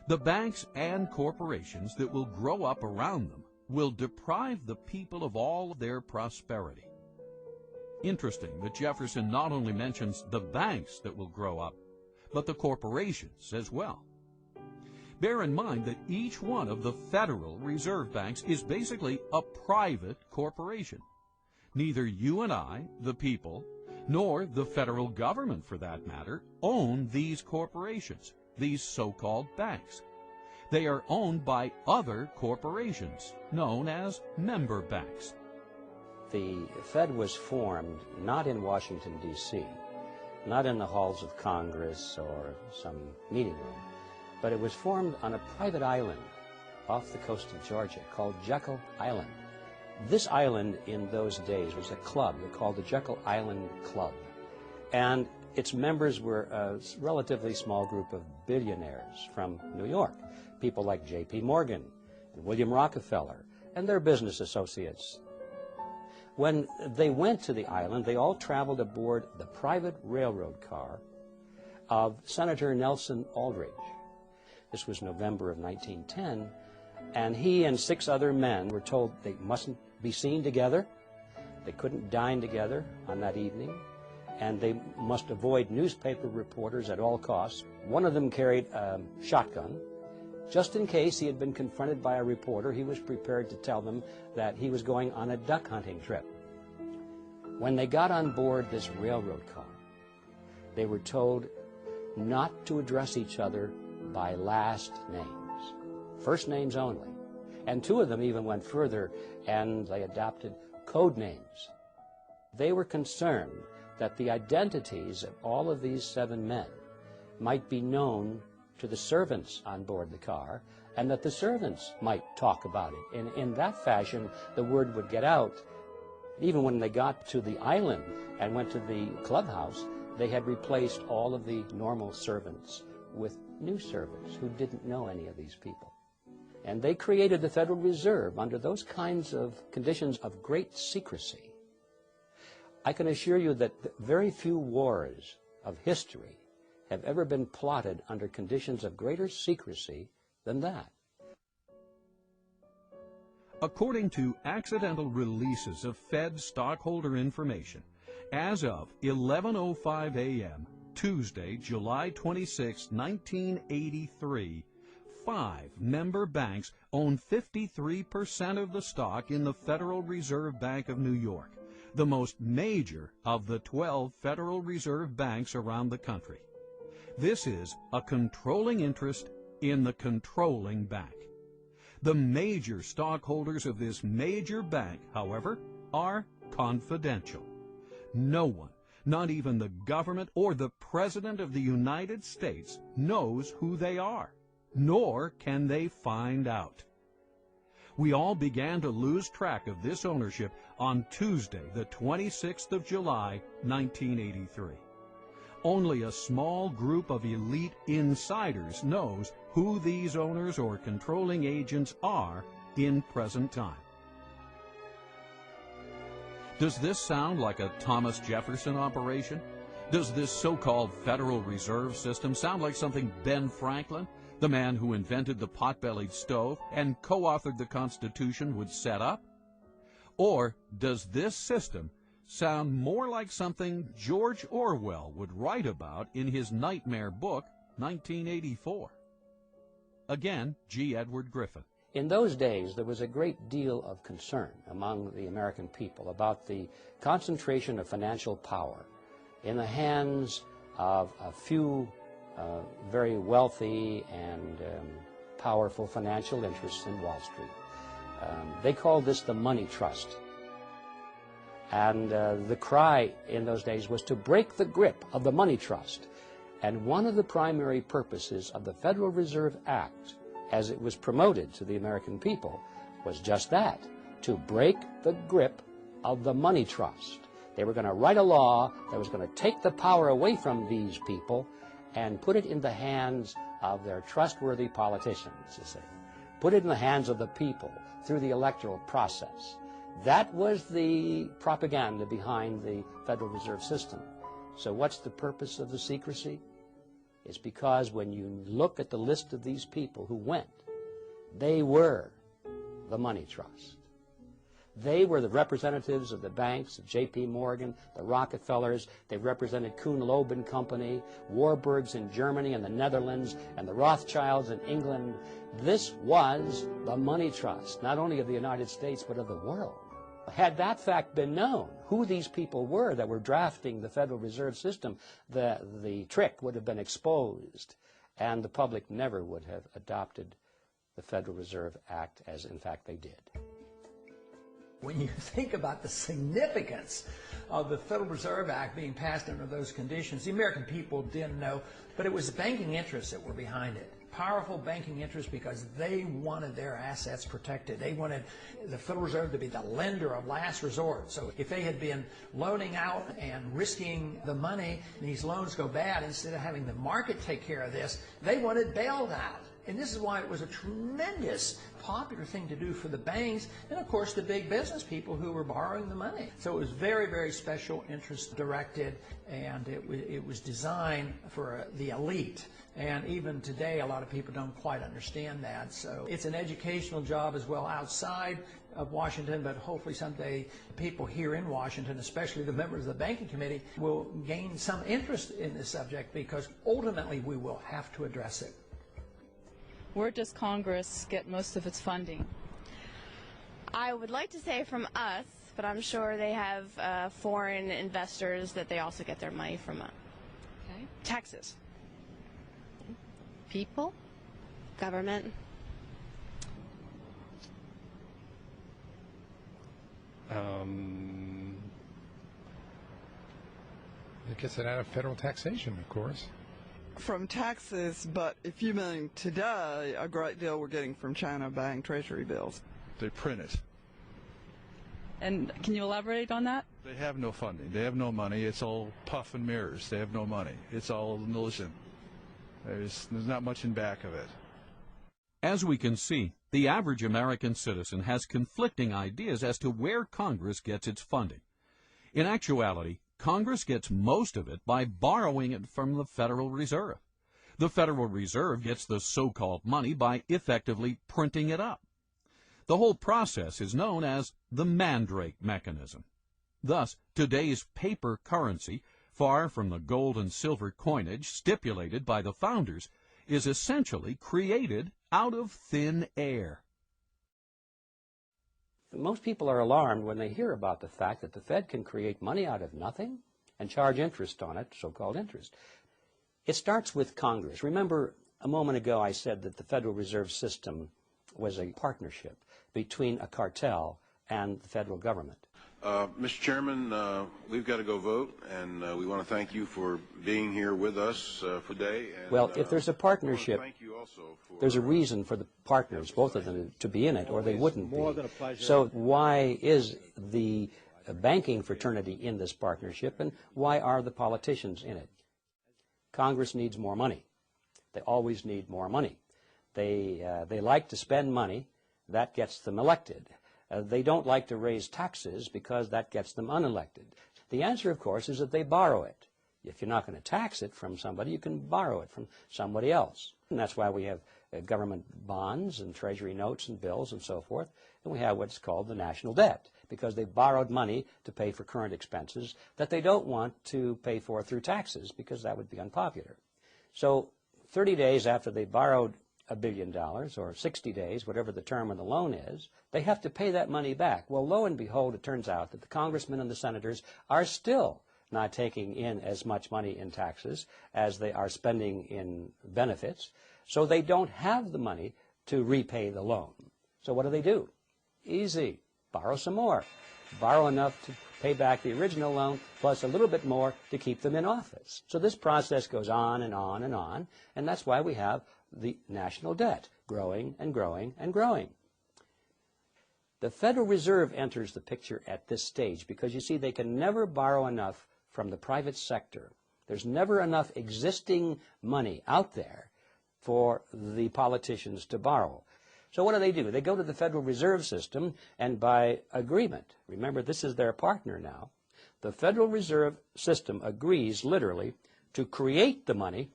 The banks and corporations that will grow up around them will deprive the people of all their prosperity. Interesting that Jefferson not only mentions the banks that will grow up, but the corporations as well. Bear in mind that each one of the Federal Reserve Banks is basically a private corporation. Neither you and I, the people, nor the federal government, for that matter, own these corporations, these so-called banks. They are owned by other corporations, known as member banks. The Fed was formed not in Washington, D.C., not in the halls of Congress or some meeting room, but it was formed on a private island off the coast of Georgia called Jekyll Island. This island in those days was a club called the Jekyll Island Club, and its members were a relatively small group of billionaires from New York, people like J.P. Morgan and William Rockefeller and their business associates. When they went to the island, they all traveled aboard the private railroad car of Senator Nelson Aldrich. This was November of 1910, and he and 6 other men were told they mustn't be seen together, they couldn't dine together on that evening, and they must avoid newspaper reporters at all costs. One of them carried a shotgun. Just in case he had been confronted by a reporter, he was prepared to tell them that he was going on a duck hunting trip. When they got on board this railroad car, they were told not to address each other by last names, first names only. And 2 of them even went further, and they adopted code names. They were concerned that the identities of all of these 7 men might be known to the servants on board the car, and that the servants might talk about it. And in that fashion, the word would get out. Even when they got to the island and went to the clubhouse, they had replaced all of the normal servants with new servants who didn't know any of these people. And they created the Federal Reserve under those kinds of conditions of great secrecy. I can assure you that very few wars of history have ever been plotted under conditions of greater secrecy than that. According to accidental releases of Fed stockholder information, as of 11:05 a.m., Tuesday, July 26, 1983, 5 member banks own 53% of the stock in the Federal Reserve Bank of New York, the most major of the 12 Federal Reserve banks around the country. This is a controlling interest in the controlling bank. The major stockholders of this major bank, however, are confidential. No one, not even the government or the President of the United States, knows who they are, nor can they find out. We all began to lose track of this ownership on Tuesday, the 26th of July, 1983. Only a small group of elite insiders knows who these owners or controlling agents are in present time. Does this sound like a Thomas Jefferson operation? Does this so-called Federal Reserve System sound like something Ben Franklin, the man who invented the pot-bellied stove and co-authored the Constitution, would set up? Or does this system sound more like something George Orwell would write about in his nightmare book, 1984? Again, G. Edward Griffin. In those days, there was a great deal of concern among the American people about the concentration of financial power in the hands of a few very wealthy and powerful financial interests in Wall Street. They called this the money trust. And the cry in those days was to break the grip of the money trust. And one of the primary purposes of the Federal Reserve Act, as it was promoted to the American people, was just that, to break the grip of the money trust. They were going to write a law that was going to take the power away from these people and put it in the hands of their trustworthy politicians, you see. Put it in the hands of the people through the electoral process. That was the propaganda behind the Federal Reserve System. So what's the purpose of the secrecy? is because when you look at the list of these people who went, they were the money trust. They were the representatives of the banks, of J.P. Morgan, the Rockefellers. They represented Kuhn-Loeb and Company, Warburgs in Germany and the Netherlands, and the Rothschilds in England. This was the money trust, not only of the United States, but of the world. Had that fact been known, who these people were that were drafting the Federal Reserve System, the trick would have been exposed, and the public never would have adopted the Federal Reserve Act as, in fact, they did. When you think about the significance of the Federal Reserve Act being passed under those conditions, the American people didn't know, but it was the banking interests that were behind it. Powerful banking interests, because they wanted their assets protected. They wanted the Federal Reserve to be the lender of last resort. So if they had been loaning out and risking the money, and these loans go bad, instead of having the market take care of this, they wanted bailed out. And this is why it was a tremendous popular thing to do for the banks and, of course, the big business people who were borrowing the money. So it was very, very special interest directed, and it was designed for the elite. And even today, a lot of people don't quite understand that. So it's an educational job as well outside of Washington, but hopefully someday people here in Washington, especially the members of the Banking Committee, will gain some interest in this subject, because ultimately we will have to address it. Where does Congress get most of its funding? I would like to say from us, but I'm sure they have foreign investors that they also get their money from. Okay. Taxes. People? Government. I guess it out of federal taxation, of course. From taxes, but if you mean today, a great deal we're getting from China buying treasury bills. They print it. And can you elaborate on that? They have no funding. They have no money. It's all puff and mirrors. They have no money. It's all an illusion. There's not much in back of it. As we can see, the average American citizen has conflicting ideas as to where Congress gets its funding. In actuality, Congress gets most of it by borrowing it from the Federal Reserve. The Federal Reserve gets the so-called money by effectively printing it up. The whole process is known as the Mandrake mechanism. Thus, today's paper currency, far from the gold and silver coinage stipulated by the founders, is essentially created out of thin air. Most people are alarmed when they hear about the fact that the Fed can create money out of nothing and charge interest on it, so-called interest. It starts with Congress. Remember, a moment ago I said that the Federal Reserve System was a partnership between a cartel and the federal government. Mr. Chairman, we've got to go vote, and we want to thank you for being here with us today. And, well, if there's a partnership, thank you also for, there's a reason for the partners, both of them, to be in it, or they wouldn't be. So why is the banking fraternity in this partnership, and why are the politicians in it? Congress needs more money. They always need more money. They like to spend money. That gets them elected. They don't like to raise taxes because that gets them unelected. The answer, of course, is that they borrow it. If you're not going to tax it from somebody, you can borrow it from somebody else. And that's why we have government bonds and treasury notes and bills and so forth. And we have what's called the national debt, because they borrowed money to pay for current expenses that they don't want to pay for through taxes, because that would be unpopular. So 30 days after they borrowed $1 billion, or 60 days, whatever the term of the loan is, they have to pay that money back. Well, lo and behold, it turns out that the congressmen and the senators are still not taking in as much money in taxes as they are spending in benefits, so they don't have the money to repay the loan. So what do? Easy. Borrow some more. Borrow enough to pay back the original loan, plus a little bit more to keep them in office. So this process goes on and on and on, and that's why we have the national debt growing and growing and growing. The Federal Reserve enters the picture at this stage because, you see, they can never borrow enough from the private sector. There's never enough existing money out there for the politicians to borrow. So what do? They go to the Federal Reserve System, and by agreement, remember this is their partner now, the Federal Reserve System agrees literally to create the money